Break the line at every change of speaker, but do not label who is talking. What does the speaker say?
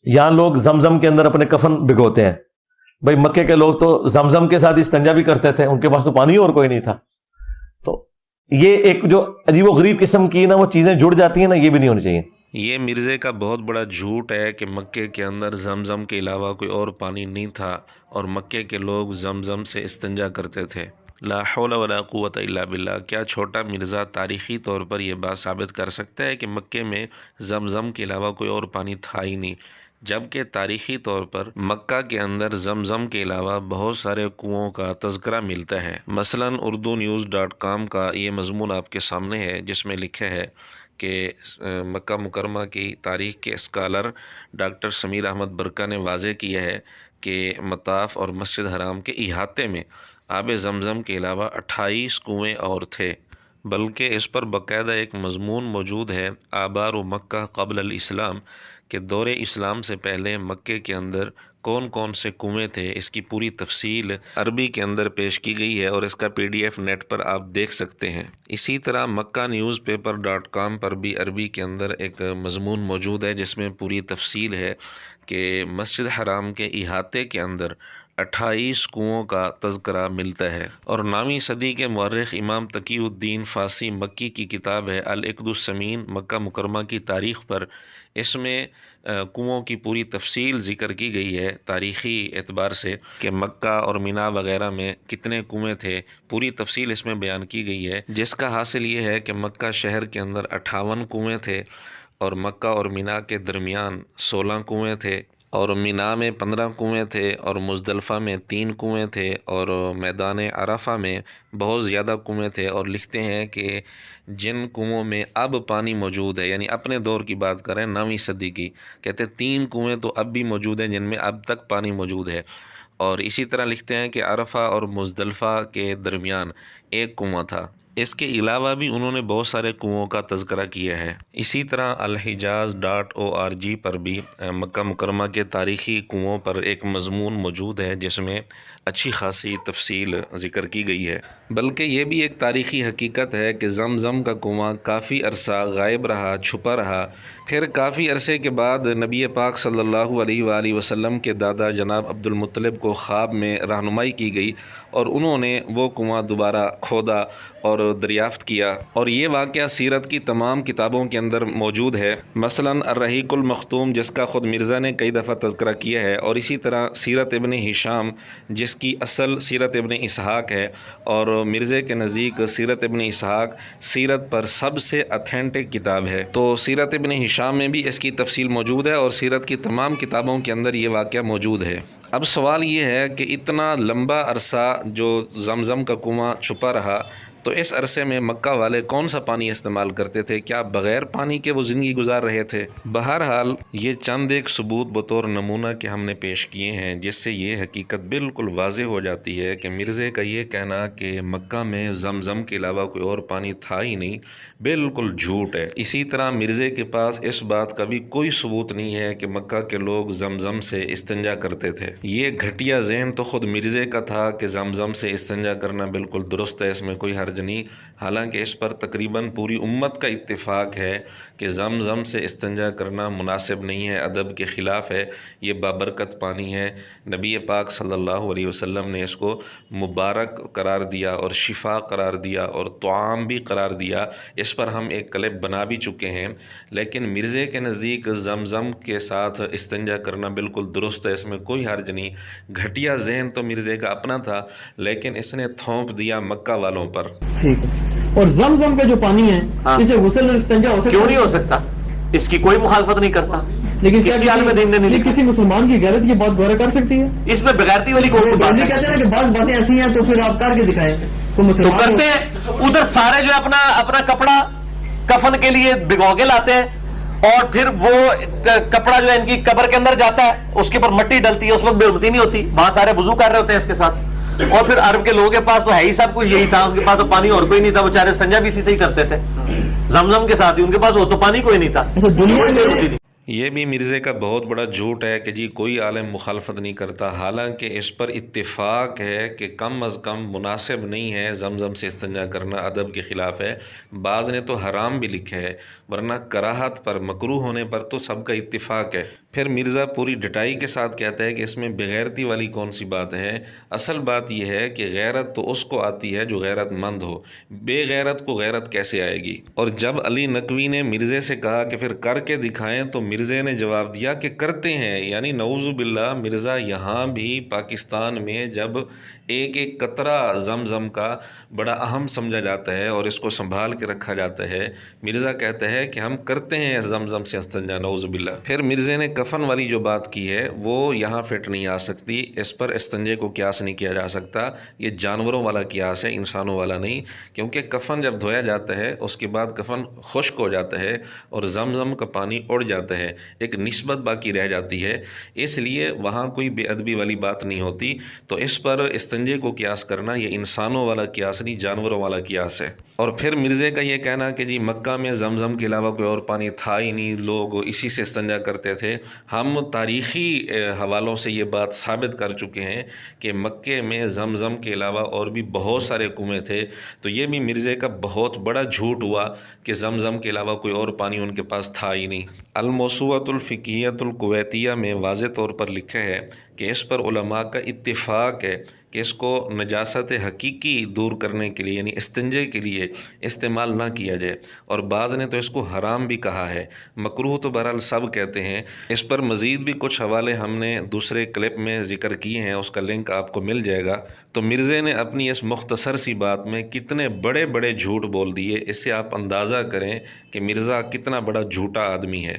یہاں لوگ زمزم کے اندر اپنے کفن بھگوتے ہیں. بھائی مکے کے لوگ تو زمزم کے ساتھ استنجا بھی کرتے تھے, ان کے پاس تو پانی اور کوئی نہیں تھا. تو یہ ایک جو عجیب و غریب قسم کی نا وہ چیزیں جڑ جاتی ہیں نا, یہ بھی نہیں ہونی چاہیے.
یہ مرزے کا بہت بڑا جھوٹ ہے کہ مکے کے اندر زمزم کے علاوہ کوئی اور پانی نہیں تھا اور مکے کے لوگ زمزم سے استنجا کرتے تھے. لا حول ولا قوت الا باللہ. کیا چھوٹا مرزا تاریخی طور پر یہ بات ثابت کر سکتا ہے کہ مکے میں زمزم کے علاوہ کوئی اور پانی تھا ہی نہیں, جبکہ تاریخی طور پر مکہ کے اندر زمزم کے علاوہ بہت سارے کنوؤں کا تذکرہ ملتا ہے. مثلا urdunews.com کا یہ مضمون آپ کے سامنے ہے جس میں لکھا ہے کہ مکہ مکرمہ کی تاریخ کے اسکالر ڈاکٹر سمیر احمد برکا نے واضح کیا ہے کہ مطاف اور مسجد حرام کے احاطے میں آب زمزم کے علاوہ 28 کنویں اور تھے, بلکہ اس پر باقاعدہ ایک مضمون موجود ہے آبار و مکہ قبل الاسلام کہ دور اسلام سے پہلے مکے کے اندر کون کون سے کنویں تھے. اس کی پوری تفصیل عربی کے اندر پیش کی گئی ہے اور اس کا PDF نیٹ پر آپ دیکھ سکتے ہیں. اسی طرح مکہ نیوز پیپر.com پر بھی عربی کے اندر ایک مضمون موجود ہے جس میں پوری تفصیل ہے کہ مسجد حرام کے احاطے کے اندر 28 کنوؤں کا تذکرہ ملتا ہے. اور 9ویں صدی کے مورخ امام تقی الدین فارسی مکی کی کتاب ہے العقد الثمین مکہ مکرمہ کی تاریخ پر, اس میں کنوؤں کی پوری تفصیل ذکر کی گئی ہے تاریخی اعتبار سے کہ مکہ اور مینا وغیرہ میں کتنے کنویں تھے. پوری تفصیل اس میں بیان کی گئی ہے, جس کا حاصل یہ ہے کہ مکہ شہر کے اندر 58 کنویں تھے اور مکہ اور مینا کے درمیان 16 کنویں تھے اور مینا میں 15 کنویں تھے اور مزدلفہ میں 3 کنویں تھے اور میدان عرفہ میں بہت زیادہ کنویں تھے. اور لکھتے ہیں کہ جن کنووں میں اب پانی موجود ہے, یعنی اپنے دور کی بات کریں 9ویں صدی کی, کہتے 3 کنویں تو اب بھی موجود ہیں جن میں اب تک پانی موجود ہے. اور اسی طرح لکھتے ہیں کہ عرفہ اور مزدلفہ کے درمیان 1 کنواں تھا. اس کے علاوہ بھی انہوں نے بہت سارے کنوؤں کا تذکرہ کیا ہے. اسی طرح الحجاز.org پر بھی مکہ مکرمہ کے تاریخی کنوؤں پر ایک مضمون موجود ہے جس میں اچھی خاصی تفصیل ذکر کی گئی ہے. بلکہ یہ بھی ایک تاریخی حقیقت ہے کہ زمزم کا کنواں کافی عرصہ غائب رہا, چھپا رہا. پھر کافی عرصے کے بعد نبی پاک صلی اللہ علیہ وآلہ وسلم کے دادا جناب عبد المطلب کو خواب میں رہنمائی کی گئی اور انہوں نے وہ کنواں دوبارہ کھودا اور دریافت کیا. اور یہ واقعہ سیرت کی تمام کتابوں کے اندر موجود ہے, مثلا الرحیق المختوم جس کا خود مرزا نے کئی دفعہ تذکرہ کیا ہے, اور اسی طرح سیرت ابن ہشام جس کی اصل سیرت ابن اسحاق ہے, اور مرزے کے نزدیک سیرت ابن اسحاق سیرت پر سب سے اتھینٹک کتاب ہے. تو سیرت ابن ہشام میں بھی اس کی تفصیل موجود ہے اور سیرت کی تمام کتابوں کے اندر یہ واقعہ موجود ہے. اب سوال یہ ہے کہ اتنا لمبا عرصہ جو زمزم کا کنواں چھپا رہا تو اس عرصے میں مکہ والے کون سا پانی استعمال کرتے تھے؟ کیا بغیر پانی کے وہ زندگی گزار رہے تھے؟ بہرحال یہ چند ایک ثبوت بطور نمونہ کے ہم نے پیش کیے ہیں جس سے یہ حقیقت بالکل واضح ہو جاتی ہے کہ مرزے کا یہ کہنا کہ مکہ میں زمزم کے علاوہ کوئی اور پانی تھا ہی نہیں بالکل جھوٹ ہے. اسی طرح مرزے کے پاس اس بات کا بھی کوئی ثبوت نہیں ہے کہ مکہ کے لوگ زمزم سے استنجا کرتے تھے. یہ گھٹیا ذہن تو خود مرزے کا تھا کہ زمزم سے استنجا کرنا بالکل درست ہے, اس میں کوئی حرج نہیں. حالانکہ اس پر تقریباً پوری امت کا اتفاق ہے کہ زمزم سے استنجا کرنا مناسب نہیں ہے, ادب کے خلاف ہے, یہ بابرکت پانی ہے. نبی پاک صلی اللہ علیہ وسلم نے اس کو مبارک قرار دیا اور شفا قرار دیا اور طعام بھی قرار دیا. اس پر ہم ایک کلپ بنا بھی چکے ہیں. لیکن مرزے کے نزدیک زمزم کے ساتھ استنجا کرنا بالکل درست ہے, اس میں کوئی حرج نہیں. گھٹیا ذہن تو مرزے کا اپنا تھا لیکن اس نے تھوپ دیا مکہ والوں پر.
ٹھیک ہے. اور زمزم کا جو پانی ہے اسے غسل اور استنجا ہو سکتا؟
کیوں نہیں ہو سکتا؟ اس کی کوئی مخالفت نہیں کرتا,
لیکن
کسی عالم دین نے نہیں لکھا.
کسی مسلمان کی غیرت یہ بات غور کر سکتی ہے؟
اس میں بغیرتی والی کون سی بات ہے؟
کہتے ہیں کہ بعض باتیں ایسی ہیں تو پھر آپ کر کے دکھائیں.
تو کرتے ہیں. ادھر سارے جو اپنا کپڑا کفن کے لیے بھگو کے لاتے ہیں اور پھر وہ کپڑا جو ہے ان کی قبر کے اندر جاتا ہے, اس کے اوپر مٹی ڈلتی ہے, اس وقت بے حرمتی نہیں ہوتی, وہاں سارے وضو کر رہے ہوتے ہیں اس کے ساتھ. اور پھر عرب کے لوگوں کے پاس تو ہے ہی سب کچھ یہی تھا, ان کے پاس تو پانی اور کوئی نہیں تھا, وہ چارے استنجا بھی اسی سے ہی کرتے تھے زمزم کے ساتھ ہی, ان کے پاس وہ تو پانی کوئی نہیں تھا.
یہ بھی مرزے کا بہت بڑا جھوٹ ہے کہ جی کوئی عالم مخالفت نہیں کرتا، حالانکہ اس پر اتفاق ہے کہ کم از کم مناسب نہیں ہے زمزم سے استنجا کرنا، ادب کے خلاف ہے۔ بعض نے تو حرام بھی لکھا ہے، ورنہ کراہت پر، مکروہ ہونے پر تو سب کا اتفاق ہے۔ پھر مرزا پوری ڈٹائی کے ساتھ کہتا ہے کہ اس میں بغیرتی والی کون سی بات ہے؟ اصل بات یہ ہے کہ غیرت تو اس کو آتی ہے جو غیرت مند ہو، بے غیرت کو غیرت کیسے آئے گی؟ اور جب علی نقوی نے مرزے سے کہا کہ پھر کر کے دکھائیں تو مرزے نے جواب دیا کہ کرتے ہیں، یعنی نعوذ باللہ مرزا یہاں بھی پاکستان میں جب ایک ایک قطرہ زمزم کا بڑا اہم سمجھا جاتا ہے اور اس کو سنبھال کے رکھا جاتا ہے، مرزا کہتا ہے کہ ہم کرتے ہیں زمزم سے استنجا، نعوذ باللہ۔ پھر مرزے نے کفن والی جو بات کی ہے وہ یہاں فٹ نہیں آ سکتی، اس پر استنجے کو قیاس نہیں کیا جا سکتا، یہ جانوروں والا قیاس ہے، انسانوں والا نہیں، کیونکہ کفن جب دھویا جاتا ہے اس کے بعد کفن خشک ہو جاتا ہے اور زمزم کا پانی اڑ جاتا ہے، ایک نسبت باقی رہ جاتی ہے، اس لیے وہاں کوئی بے ادبی والی بات نہیں ہوتی۔ تو اس پر استنجے کو قیاس کرنا یہ انسانوں والا قیاس نہیں، جانوروں والا قیاس ہے۔ اور پھر مرزے کا یہ کہنا کہ جی مکہ میں زمزم کے علاوہ کوئی اور پانی تھا ہی نہیں، لوگ اسی سے استنجا کرتے تھے، ہم تاریخی حوالوں سے یہ بات ثابت کر چکے ہیں کہ مکے میں زمزم کے علاوہ اور بھی بہت سارے کنویں تھے۔ تو یہ بھی مرزے کا بہت بڑا جھوٹ ہوا کہ زمزم کے علاوہ کوئی اور پانی ان کے پاس تھا ہی نہیں۔ الموسوعۃ الفقہیۃ الکویتیہ میں واضح طور پر لکھا ہے کہ اس پر علماء کا اتفاق ہے کہ اس کو نجاست حقیقی دور کرنے کے لیے یعنی استنجے کے لیے استعمال نہ کیا جائے، اور بعض نے تو اس کو حرام بھی کہا ہے، مکروہ تو بہرحال سب کہتے ہیں۔ اس پر مزید بھی کچھ حوالے ہم نے دوسرے کلپ میں ذکر کیے ہیں، اس کا لنک آپ کو مل جائے گا۔ تو مرزے نے اپنی اس مختصر سی بات میں کتنے بڑے بڑے جھوٹ بول دیے، اس سے آپ اندازہ کریں کہ مرزا کتنا بڑا جھوٹا آدمی ہے۔